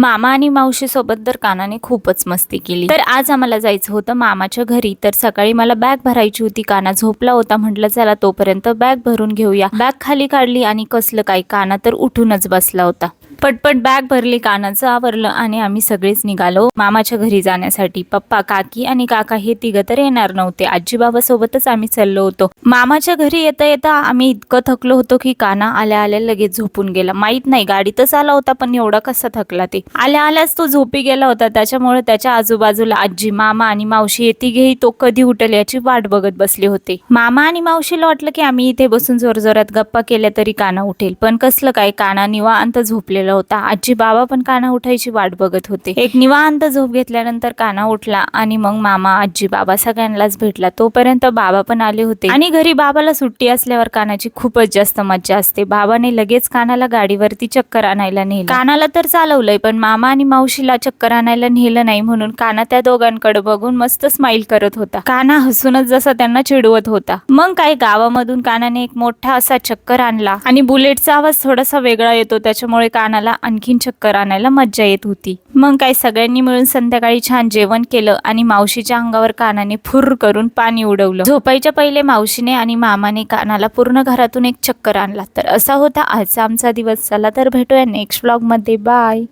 मामा आणि मावशी सोबत तर कानाने खूपच मस्ती केली। तर आज आम्हाला जायचं होतं मामाच्या घरी। तर सकाळी मला बॅग भरायची होती, काना झोपला होता, म्हटलं चला तोपर्यंत बॅग भरून घेऊया। बॅग खाली काढली आणि कसलं काही, काना तर उठूनच बसला होता। पटपट बॅग भरली, कानाचं आवरलं आणि आम्ही सगळेच निघालो मामाच्या घरी जाण्यासाठी। पप्पा, काकी आणि काका हे तिघं तर येणार नव्हते, आजी बाबा सोबतच आम्ही चाललो होतो। मामाच्या घरी येता येता आम्ही इतकं थकलो होतो की काना आल्या आल्या लगेच झोपून गेला। माहित नाही गाडीतच आला होता, पण एवढा कसा थकला ते। आल्या आल्याच तो झोपी गेला होता, त्याच्यामुळे त्याच्या आजूबाजूला आजी, मामा आणि मावशी तिघेही तो कधी उठेल याची वाट बघत बसले होते। मामा आणि मावशीला वाटलं की आम्ही इथे बसून जोरजोरात गप्पा केल्या तरी काना उठेल, पण कसलं काय, काना निवांत झोपलेला होता। आजी बाबा पण काना उठायची वाट बघत होते। एक निवांत झोप घेतल्यानंतर काना उठला आणि मग मामा, आजी, बाबा सगळ्यांनाच भेटला। तोपर्यंत बाबा पण आले होते आणि घरी बाबाला सुट्टी असल्यावर कानाची खूपच जास्त मज्जा असते। बाबाने लगेच कानाला गाडीवरती चक्कर आणायला नेलं। कानाला तर चालवलंय, पण मामा आणि मावशीला चक्कर आणायला नेलं नाही, म्हणून काना त्या दोघांकडे बघून मस्त स्माइल करत होता। काना हसूनच जसा त्यांना चिडवत होता। मग काही गावामधून कानाने एक मोठा असा चक्कर आणला आणि बुलेटचा आवाज थोडासा वेगळा येतो, त्याच्यामुळे कानाला आणखीन चक्कर आणायला मज्जा येत होती। मग काही सगळ्यांनी मिळून संध्याकाळी छान जेवण केलं आणि मावशीच्या अंगावर कानाने फुर्र करून पाणी उडवलं। झोपायच्या पहिले मावशीने आणि मामाने कानाला पूर्ण घरातून एक चक्कर आणला। तर असा होता आजचा आमचा दिवस। चला तर भेटूया नेक्स्ट व्लॉग मध्ये, बाय।